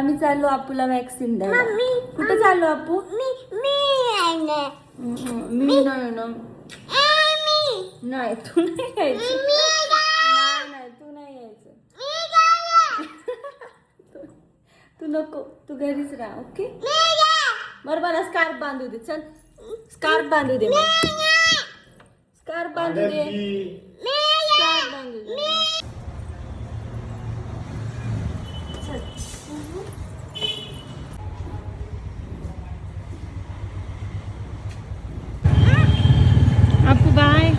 आम्ही चाललो अपूला वॅक्सिन द्यायला. कुठे चाललो अप्पू? मी नाही ना. नाही तू नाही यायचं. नाही तू नाही यायचं. तू नको, तू घरीच राहा. ओके बरं मला स्कार्फ बांधू दे. चल स्कार्फ बांधू दे. स्कार्फ बांधू दे. स्कार्फ बांधू दे. अप्पू बाय.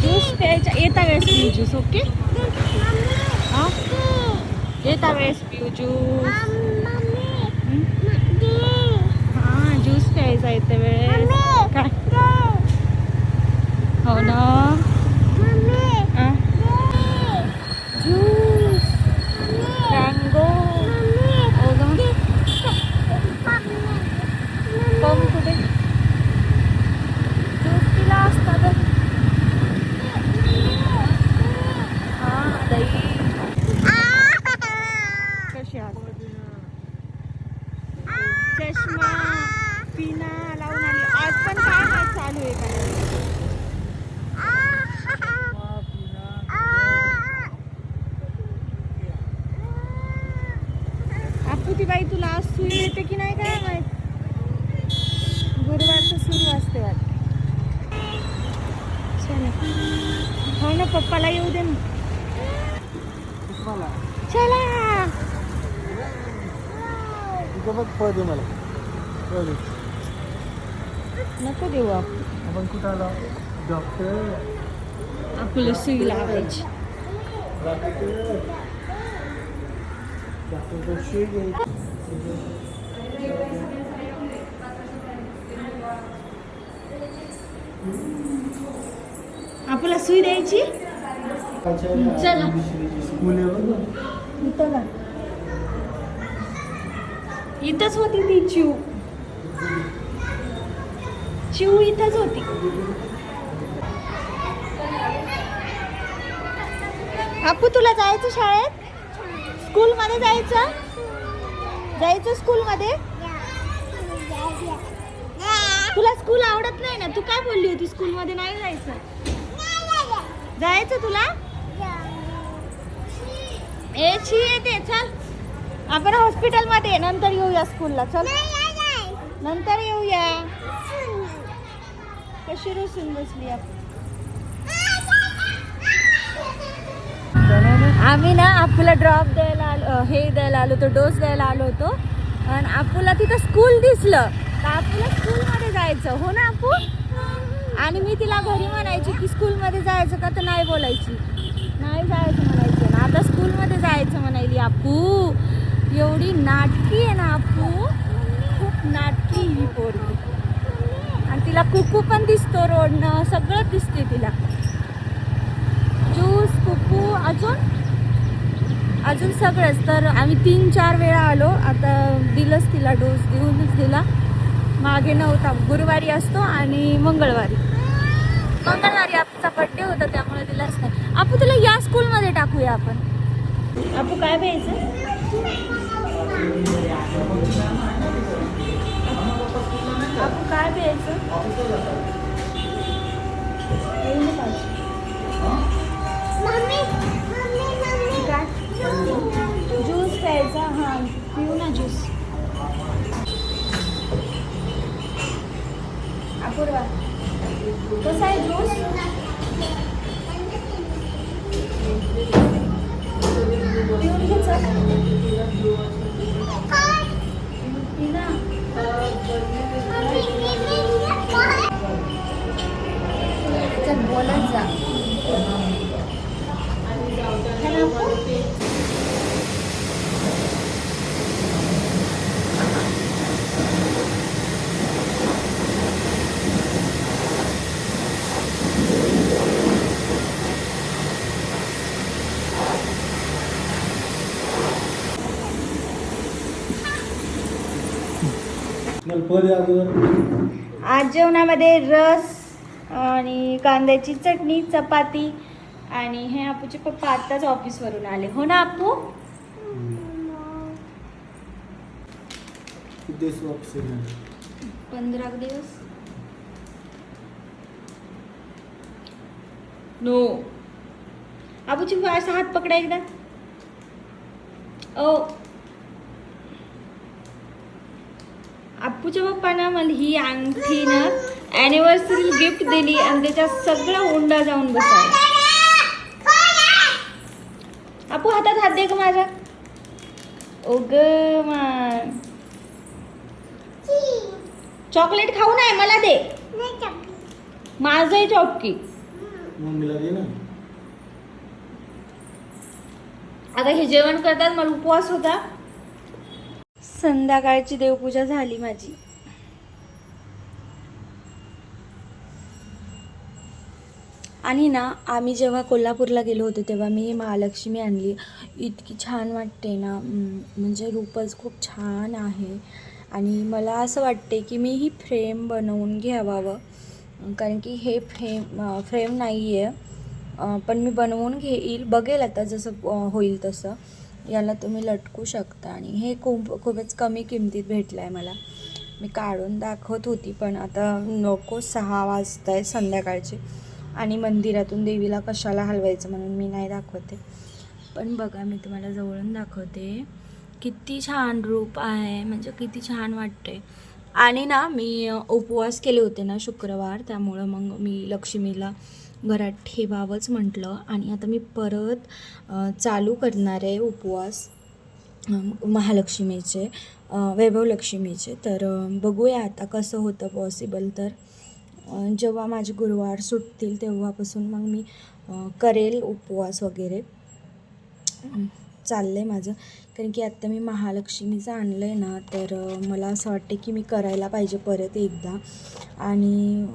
ज्यूस प्यायचा येता वेळेस पिऊ ज्यूस. ओके येता वेळेस पिऊ ज्यूस. हा ज्यूस प्यायचा येत्या वेळेस. काय हो ना ज्यूस मँगो. पम कुठे ज्यूस पिला असता तर. हा दही कशी चष्मा पिना लावून आली. आज पण काय काय चालू आहे का? ती बाई तुला आज सुई येते की नाही काय माहित. गुरुवारचं सुरू असते वाटतं. हो ना पप्पाला येऊ दे ना. चला नको देऊ आपण. कुठं आला डॉक्टर? आपल्याला सुई लावायची. आपल्याला सुई द्यायची. चला इथं का? इथंच होती ती चिऊ. चिऊ इथंच होती. आपू तुला जायचं शाळेत? स्कूल मध्ये जायचं? स्कूल मध्ये? तुला स्कूल आवडत नाही ना? तू काय बोलली होती स्कूल मध्ये नाही जायचं? जायचं तुला? छी येते. चल आपण हॉस्पिटल मध्ये नंतर येऊया स्कूलला. चल नंतर येऊया. कशी रुसून बसली आपण. आम्ही ना अपूला ड्रॉप द्यायला आलो, हे द्यायला आलो होतो, डोस द्यायला आलो होतो. आणि अपूला तिथं स्कूल दिसलं तर अपूला स्कूलमध्ये जायचं. हो ना अप्पू? आणि मी तिला घरी म्हणायची की स्कूलमध्ये जायचं का, तर नाही बोलायची. नाही जायचं म्हणायचं ना. आता स्कूलमध्ये जायचं म्हणायली. अप्पू एवढी नाटकी आहे ना अप्पू, खूप नाटकी ही पोरगी. आणि तिला कुकू पण दिसतो रोडनं, सगळं दिसते तिला. ज्यूस कुकू अजून सगळंच. तर आम्ही 3-4 वेळा आलो. आता दिलंच तिला डोस, देऊनच दिला. मागे नव्हता. गुरुवारी असतो आणि मंगळवारी आपूचा बड्डे होता त्यामुळे दिलाच नाही. आपू तुला या स्कूलमध्ये टाकूया आपण. आपू काय प्यायचं? आपू काय प्यायचं? ज्यूस प्यायचा. हां पिऊ ना ज्यूस. अपूर्वा कसा आहे ज्यूस? पिऊन घ्यायचं. बोलत जा. आज जेवणामध्ये रस आणि कांद्याची चटणी, चपाती. आणि हे अपूचे पप्पा आत्ताच ऑफिसवरून आले. हो ना अप्पू? दिवस वापस येणार? 15 दिवस. नो. आबूची असा हात पकडा एकदा. ओ आपूच्या पप्पानं मला ही अंगठी ना ॲनिव्हर्सरी गिफ्ट दिली आणि त्याच्यात सगळं उंडा जाऊन बसाय. आपू हातात हात दे ग माझ्या. ओ ग मान. चॉकलेट खाऊ नाही मला दे. माझंही चॉकी. मम्मीला दे ना. आता हे जेवण करतात, मला उपवास होता. संध्याकाळची देवपूजा झाली माझी. आणि ना आम्ही जेव्हा कोल्हापूरला गेलो होतो तेव्हा मी महालक्ष्मी आणली. इतकी छान वाटते ना, म्हणजे रूपच खूप छान आहे. आणि मला असं वाटते की मी ही फ्रेम बनवून घ्यावावं, कारण की हे फ्रेम नाही आहे, पण मी बनवून घेईल, बघेल आता जसं होईल तसं. याला तुम्ही लटकू शकता आणि हे खूपच कमी किमतीत भेटलं आहे मला. मी काढून दाखवत होती पण आता नको, 6 वाजता आहे संध्याकाळचे आणि मंदिरातून देवीला कशाला हलवायचं म्हणून मी नाही दाखवते. पण बघा मी तुम्हाला जवळून दाखवते, किती छान रूप आहे, म्हणजे किती छान वाटते. आणि ना मी उपवास केले होते ना शुक्रवार, त्यामुळं मग मी लक्ष्मीला घरात ठेवावंच म्हटलं. आणि आता मी परत चालू करणार आहे उपवास महालक्ष्मीचे, वैभवलक्ष्मीचे. तर बघूया आता कसं होतं पॉसिबल. तर जेव्हा माझे गुरुवार सुटतील तेव्हापासून मग मी करेल उपवास वगैरे. चाललं आहे माझं, कारण की आत्ता मी महालक्ष्मीचं आणलं आहे ना, तर मला असं वाटते की मी करायला पाहिजे परत एकदा. आणि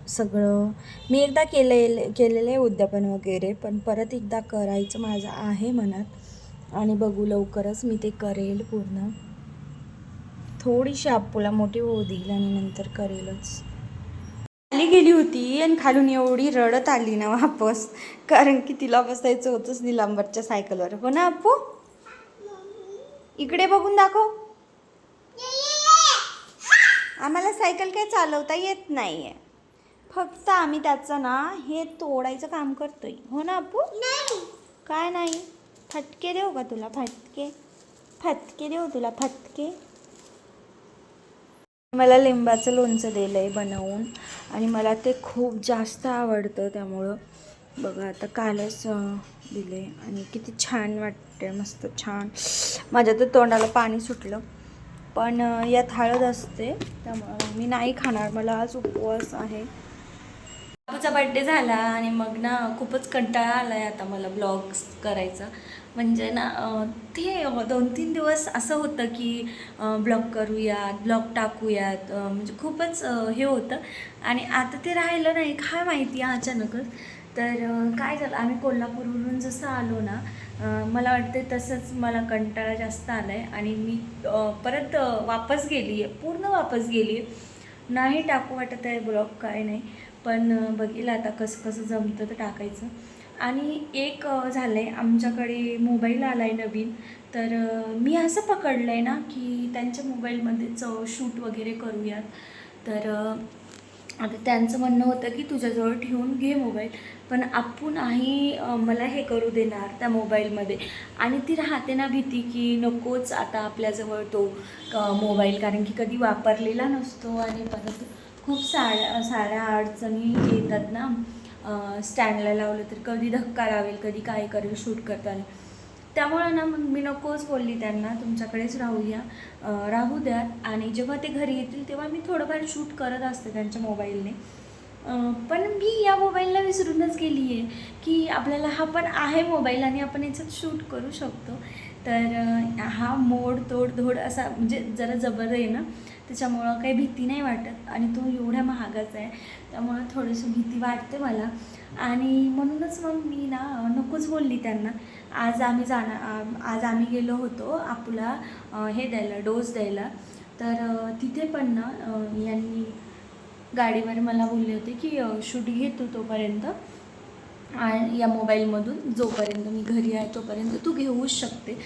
सगळं मी एकदा केलेलं आहे उद्यापन वगैरे, पण परत एकदा करायचं माझं आहे मनात. आणि बघू लवकरच मी ते करेल पूर्ण. थोडीशी आपूला मोठी होऊ देईल आणि नंतर करेलच. खाली गेली होती आणि खालून एवढी रडत आली ना वापस, कारण की तिला बसायचं होतंच निलांबरच्या सायकलवर. हो ना आपू? इकडे बघून दाखव. आम्हाला सायकल काय चालवता येत नाही आहे, फक्त आम्ही त्याचं ना हे तोडायचं काम करतोय. हो ना आपू? काय नाही, फटके देऊ का तुला? फटके देऊ तुला, फटके. मला लिंबाचं लोणचं दिलं आहे बनवून आणि मला ते खूप जास्त आवडतं, त्यामुळं बघा आता कालच दिले आणि किती छान वाटते, मस्त छान. माझ्या तर तोंडाला पाणी सुटलं, पण यात हळद असते त्यामुळं मी नाही खाणार, मला आज उपवास आहे. बापूचा बड्डे झाला आणि मग ना खूपच कंटाळा आला आहे आता मला ब्लॉग्स करायचा. म्हणजे ना ते 2-3 दिवस असं होतं की ब्लॉग करूयात, ब्लॉग टाकूयात, म्हणजे खूपच हे होतं. आणि आता ते राहिलं नाही, काय माहिती अचानकच. तर काय झालं, आम्ही कोल्हापूरवरून जसं आलो ना, मला वाटते तसंच मला कंटाळा जास्त आला आहे आणि मी परत वापस गेली आहे, पूर्ण वापस गेली आहे. नाही टाकू वाटत आहे ब्लॉग, काय नाही, पण बघील आता कसं कसं जमतं तर टाकायचं. आणि एक झालं आहे, आमच्याकडे मोबाईल आला आहे नवीन, तर मी असं पकडलं आहे ना की त्यांच्या मोबाईलमध्येच शूट वगैरे करूयात. तर आता त्यांचं म्हणणं होतं की तुझ्याजवळ ठेवून घे मोबाईल, पण आपण नाही मला हे करू देणार त्या मोबाईलमध्ये. आणि ती राहते ना भीती की नकोच आता आपल्याजवळ तो मोबाईल, कारण की कधी वापरलेला नसतो आणि परत खूप साऱ्या अडचणी येतात ना. स्टँडला लावलं तर कधी धक्का लावेल, कधी काय करेल शूट करताना. त्यामुळं ना मग मी नकोच बोलली त्यांना, तुमच्याकडेच राहू द्यात आणि जेव्हा ते घरी येतील तेव्हा मी थोडंफार शूट करत असते त्यांच्या मोबाईलने. पण मी या मोबाईलला विसरूनच गेली आहे की आपल्याला हा पण आहे मोबाईल आणि आपण याच्यात शूट करू शकतो. तर हा मोड तोड धोड असा म्हणजे जरा जबर आहे ना, त्याच्यामुळं काही भीती नाही वाटत आणि तो एवढ्या महागाचा आहे, त्यामुळं थोडीशी भीती वाटते मला. आणि म्हणूनच मग मी ना नकोच बोलली त्यांना. आज आम्ही गेलो होतो आपूला हे द्यायला, डोस द्यायला. तर तिथे पण ना यांनी गाडीवर मला बोलले होते की शूट घेतो तोपर्यंत आणि या मोबाईलमधून जोपर्यंत मी घरी आहे तोपर्यंत तू घेऊच शकते.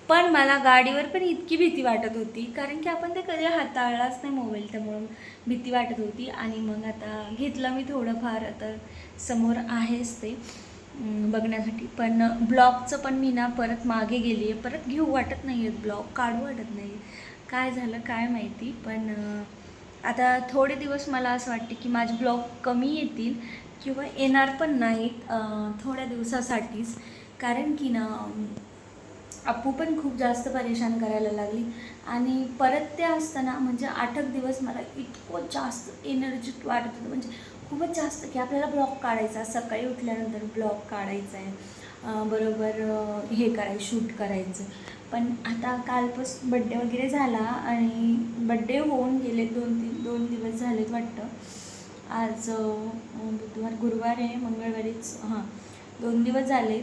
पण मला गाडीवर पण इतकी भीती वाटत होती, कारण की आपण ते कधी हाताळलाच नाही मोबाईल, त्यामुळं भीती वाटत होती. आणि मग आता घेतलं मी थोडंफार, आता समोर आहेच ते बघण्यासाठी. पण ब्लॉगचं पण मी ना परत मागे गेली आहे, परत घेऊ वाटत नाही आहेत, ब्लॉग काढू वाटत नाही. काय झालं काय माहिती. पण आता थोडे दिवस मला असं वाटते की माझे ब्लॉग कमी येतील किंवा येणार पण नाहीत थोड्या दिवसासाठीच. कारण की ना अप्पू पण खूप जास्त परेशान करायला लागली. आणि परत ते असताना म्हणजे 8 दिवस मला इतकं जास्त एनर्जिक वाटत होतं, म्हणजे खूपच जास्त, की आपल्याला ब्लॉग काढायचा, सकाळी उठल्यानंतर ब्लॉग काढायचा आहे, बरोबर हे करायचं, शूट करायचं. पण आता कालपासून बड्डे वगैरे झाला आणि बड्डे होऊन गेले, 2 दिवस झालेत वाटतं. आज बुधवार, गुरुवार आहे, मंगळवारीच, 2 दिवस झाले.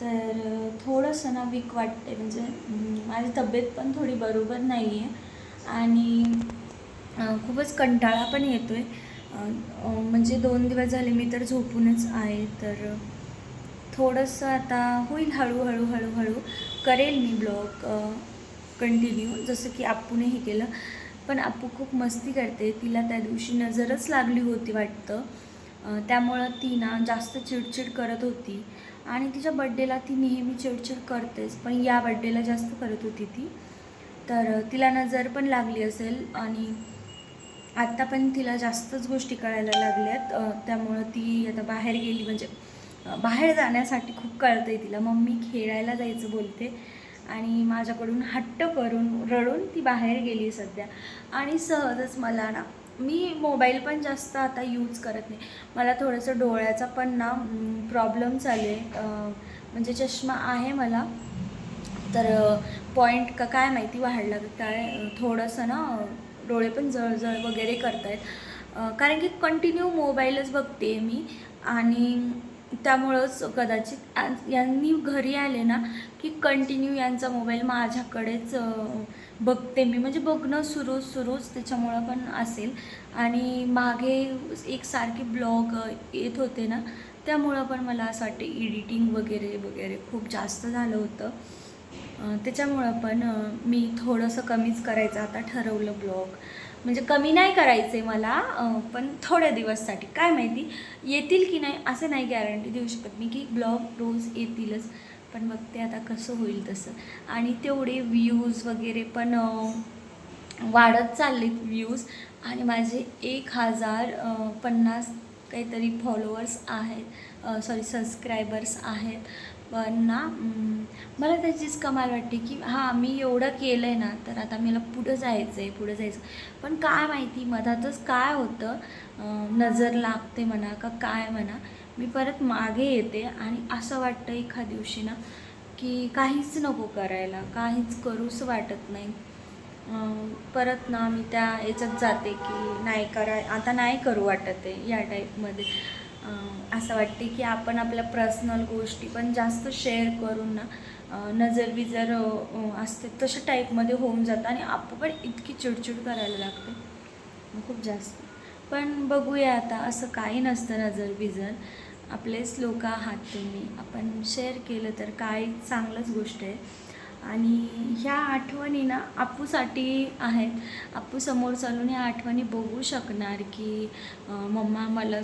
तर थोडंसं ना वीक वाटते, म्हणजे माझी तब्येत पण थोडी बरोबर नाही आहे आणि खूपच कंटाळा पण येतो आहे. म्हणजे 2 दिवस झाले मी तर झोपूनच आहे. तर थोडंसं आता होईल, हळूहळू करेल मी ब्लॉग कंटिन्यू, जसं की अप्पूने हे केलं. पण अप्पू खूप मस्ती करते, तिला त्या दिवशी नजरच लागली होती वाटतं, त्यामुळं ती ना जास्त चिडचिड करत होती. आणि तिच्या बड्डेला ती नेहमी चिडचिड करतेच, पण या बड्डेला जास्त करत होती ती. तर तिला नजर पण लागली असेल आणि आत्ता पण तिला जास्तच गोष्टी कळायला लागल्यात. त्यामुळं ती आता बाहेर गेली, म्हणजे बाहेर जाण्यासाठी खूप कळतं तिला. मम्मी खेळायला जायचं बोलते आणि माझ्याकडून हट्ट करून रडून ती बाहेर गेली सध्या. आणि सहजच मला ना, मी मोबाईल पण जास्त आता यूज करत नाही. मला थोडंसं डोळ्याचा पण ना प्रॉब्लेम चालू आहे, म्हणजे चष्मा आहे मला, तर पॉईंट का काय माहिती वाढला काय, थोडंसं ना डोळे पण जळजळ वगैरे करत आहेत, कारण की कंटिन्यू मोबाईलच बघते मी. आणि त्यामुळंच कदाचित यांनी घरी आले ना की कंटिन्यू यांचा मोबाईल माझ्याकडेच बघते मी, म्हणजे बघणं सुरूच त्याच्यामुळं पण असेल. आणि मागे एक सारखे ब्लॉग येत होते ना, त्यामुळं पण मला असं वाटते एडिटिंग वगैरे खूप जास्त झालं होतं. त्याच्यामुळं पण मी थोडंसं कमीच करायचं आता ठरवलं ब्लॉग. म्हणजे कमी नाही करायचे मला, पण थोड्या दिवससाठी, काय माहिती येतील की नाही असं नाही गॅरंटी देऊ शकत मी की ब्लॉग रोज येतीलच. पण बघते आता कसं होईल तसं. आणि तेवढे व्ह्यूज वगैरे पण वाढत चाललेत व्ह्यूज. आणि माझे 1050 काहीतरी फॉलोअर्स आहेत, सॉरी सबस्क्रायबर्स आहेत. पण ना मला त्याचीच कमाल वाटते की मी एवढं केलं आहे ना, तर आता मला पुढं जायचं. पण काय माहिती मधातच काय होतं, नजर लागते म्हणा का काय म्हणा, मी परत मागे येते. आणि असं वाटतं एखाद्या दिवशी ना की काहीच नको करायला, काहीच करूच वाटत नाही. परत ना मी त्या याच्यात जाते की आता नाही करू वाटत आहे या टाईपमध्ये. असं वाटते की आपण आपल्या पर्सनल गोष्टी पण जास्त शेअर करून ना नजर असते तशा टाईपमध्ये होऊन जातं. आणि आपण पण इतकी चिडचिड करायला लागते खूप जास्त. पण बघूया आता, असं काही नसतं नजर आपलेच लोक आहात तुम्ही, आपण शेअर केलं तर काय चांगलंच गोष्ट आहे. आणि ह्या आठवणी ना अप्पूसाठी आहेत. अप्पू समोर चालून ह्या आठवणी बघू शकणार की मम्मा मला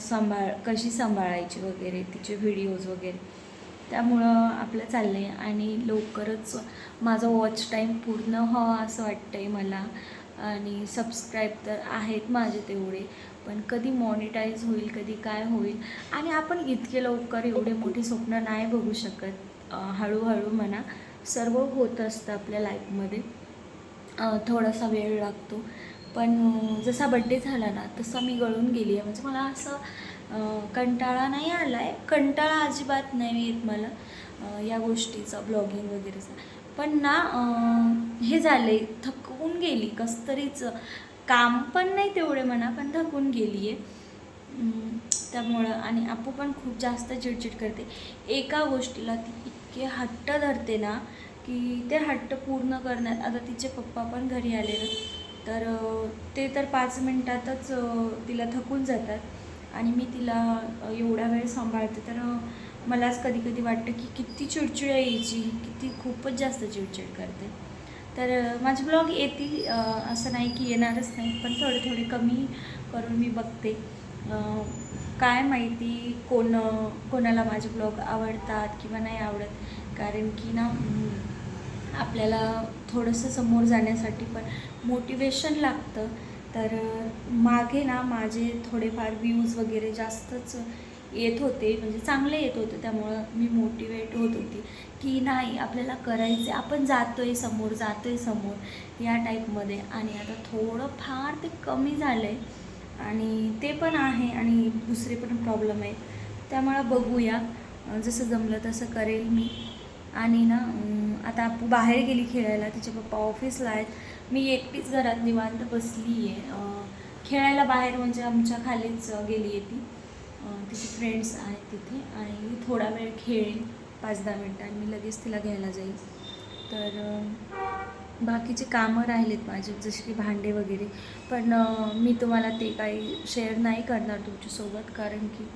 कशी सांभाळायची वगैरे, तिचे व्हिडिओज वगैरे. त्यामुळं आपलं चाललं आहे. आणि लवकरच माझं वॉच टाईम पूर्ण असं वाटतं आहे मला. आणि सबस्क्राईब तर आहेत माझे तेवढे, पण कधी मॉनिटाईज होईल, कधी काय होईल. आणि आपण इतके लवकर एवढे मोठे स्वप्न नाही बघू शकत, हळूहळू म्हणा, सर्व होत असतं आपल्या लाईफमध्ये, थोडासा वेळ लागतो. पण जसा बड्डे झाला ना तसा मी गळून गेली आहे. म्हणजे मला असं कंटाळा नाही आला आहे, कंटाळा अजिबात नाही येत मला या गोष्टीचा, ब्लॉगिंग वगैरेचा. पण ना हे झाले, थकून गेली कसं तरीच, काम पण नाही तेवढे म्हणा, पण थकून गेली आहे त्यामुळं. आणि अप्पू पण खूप जास्त चिडचिड करते एका गोष्टीला, ती इतके हट्ट धरते ना की ते हट्ट पूर्ण करण्यात, आता तिचे पप्पा पण घरी आले ना, तर ते तर 5 मिनटातच तिला थकून जातात. आणि मी तिला एवढा वेळ सांभाळते, तर मलाच कधी कधी वाटतं की किती चिडचिड यायची, किती खूपच जास्त चिडचिड करते. तर माझे ब्लॉग येतील, असं नाही की येणारच नाही, पण थोडे थोडे कमी करून मी बघते. काय माहिती कोणाला माझे ब्लॉग आवडतात किंवा नाही आवडत, कारण की ना आपल्याला थोडंसं समोर जाण्यासाठी पण मोटिवेशन लागतं. तर मागे ना माझे थोडेफार व्ह्यूज वगैरे जास्तच येत होते, म्हणजे चांगले येत होते, त्यामुळं मी मोटिवेट होत होती की नाही आपल्याला करायचं, आपण जातो आहे समोर या टाईपमध्ये. आणि आता थोडंफार ते कमी झालं आहे, आणि ते पण आहे आणि दुसरे पण प्रॉब्लेम आहेत. त्यामुळं बघूया, जसं जमलं तसं करेल मी. आणि ना आता आपू बाहेर गेली खेळायला, तिचे पप्पा ऑफिसला आहेत, मी एकटीच घरात निवांत बसली आहे. खेळायला बाहेर म्हणजे आमच्या खालीच गेली आहे ती, तिचे फ्रेंड्स आहेत तिथे, आणि थोडा वेळ खेळेल 5-10 मिनटं आणि मी लगेच तिला घ्यायला जाईल. तर बाकीचे कामं राहिलेत माझे, जसे की भांडे वगैरे, पण मी तुम्हाला ते काही शेअर नाही करणार तुमच्यासोबत, कारण की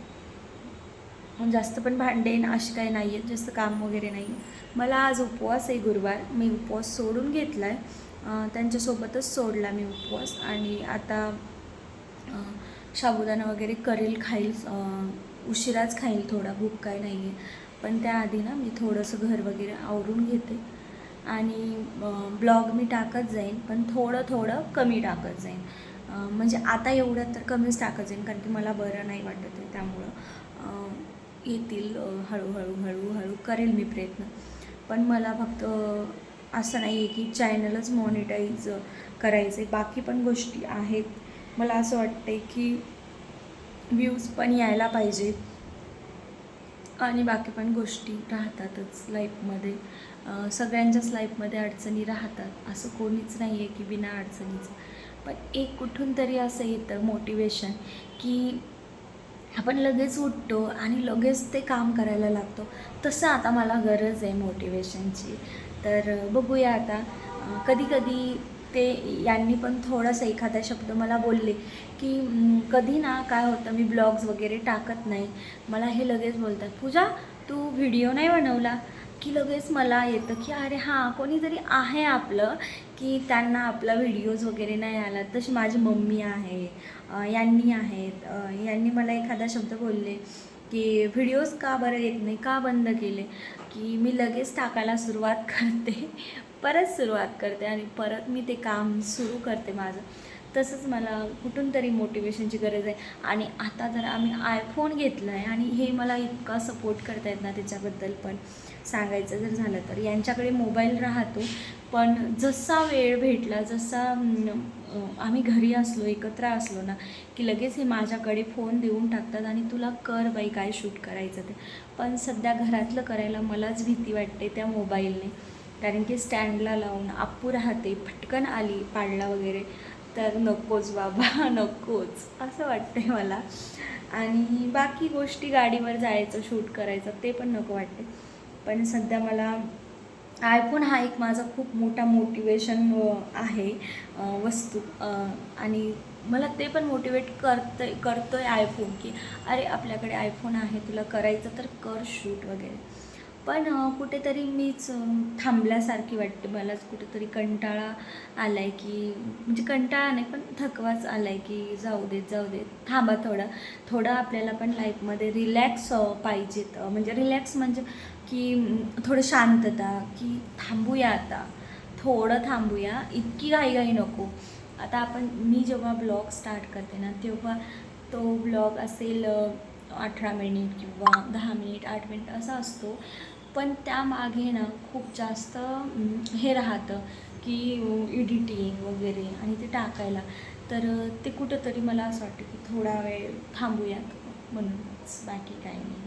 जास्त पण भांडे असे काही नाही आहेत, जास्त काम वगैरे नाही आहे. मला आज उपवास आहे, गुरुवार, मी उपवास सोडून घेतला आहे, त्यांच्यासोबतच सोडला मी उपवास. आणि आता साबुदाणा वगैरे करेल, खाईल, उशिराच खाईल, थोडा भूक काय नाही आहे. पण त्याआधी ना मी थोडंसं घर वगैरे आवरून घेते, आणि ब्लॉग मी टाकत जाईन, पण थोडं कमी टाकत जाईन. म्हणजे आता एवढ्यात तर कमीच टाकत जाईन, कारण की मला बरं नाही वाटत आहे, त्यामुळं येतील हळूहळू करेल मी प्रयत्न. पण मला फक्त असं नाही आहे की चॅनलच मॉनिटाईज करायचं आहे, बाकी पण गोष्टी आहेत. मला असं वाटतं आहे की व्ह्यूज पण यायला पाहिजे, आणि बाकी पण गोष्टी राहतातच लाईफमध्ये. सगळ्यांच्याच लाईफमध्ये अडचणी राहतात, असं कोणीच नाही आहे की बिना अडचणीचं. पण एक कुठून तरी असं येतं मोटिवेशन की आपण लगेच उठतो आणि लगेच ते काम करायला लागतो. तसं आता मला गरज आहे मोटिवेशनची. तर बघूया आता. कधी ते यांनी पण थोडासा एखादा शब्द मला बोलले की कधी ना काय होतं, मी ब्लॉग्स वगैरे टाकत नाही, मला हे लगेच बोलतात, पूजा तू व्हिडिओ नाही बनवला, की लगेच मला येतं की अरे हां, कोणीतरी आहे आपलं की त्यांना आपला व्हिडिओज वगैरे नाही आला. तशी माझी मम्मी आहे, यांनी आहेत, यांनी मला एखादा शब्द बोलले की व्हिडिओज का बरं येत नाही, का बंद केले, की मी लगेच टाकायला सुरुवात करते, परत सुरुवात करते, आणि परत मी ते काम सुरू करते माझं. तसंच मला कुठून तरी मोटिवेशनची गरज आहे. आणि आता जर आम्ही आयफोन घेतला आहे, आणि हे मला इतका सपोर्ट करतायत ना, त्याच्याबद्दल पण सांगायचं जर झालं तर, यांच्याकडे मोबाईल राहतो, पण जसा वेळ भेटला, जसा आम्ही घरी असलो, एकत्र असलो ना, की लगेच हे माझ्याकडे फोन देऊन टाकतात आणि तुला कर बाई काय शूट करायचं ते. पण सध्या घरातलं करायला मलाच भीती वाटते त्या मोबाईलने, कारण की स्टँडला लावून आप्पू राहते, फटकन आली पाडला वगैरे तर नकोच बाबा, नकोच असं वाटतंय मला. आणि बाकी गोष्टी, गाडीवर जायचं, शूट करायचं, ते पण नको वाटते. पण सध्या मला आयफोन हा एक माझा खूप मोठा मोटिवेशन आहे, वस्तू. आणि मला ते पण मोटिवेट करतोय आयफोन, की अरे आपल्याकडे आयफोन आहे, तुला करायचं तर कर शूट वगैरे. पण कुठेतरी मीच थांबल्यासारखी वाटते, मलाच कुठेतरी कंटाळा आला आहे, की म्हणजे कंटाळा नाही पण थकवाच आला आहे, की जाऊ देत थांबा, थोडं आपल्याला पण लाईफमध्ये रिलॅक्स पाहिजेत. म्हणजे रिलॅक्स म्हणजे की थोडं शांतता, की थांबूया आता, थोडं थांबूया, इतकी घाई नको. आता मी जेव्हा ब्लॉग स्टार्ट करते ना, तेव्हा तो ब्लॉग असेल 18 मिनिट किंवा 10 मिनिट, 8 मिनिट असा असतो. पण त्यामागे ना खूप जास्त हे राहतं की एडिटिंग वगैरे आणि ते टाकायला. तर ते कुठंतरी मला असं वाटतं की थोडा वेळ थांबूयात, म्हणूनच, बाकी काही नाही.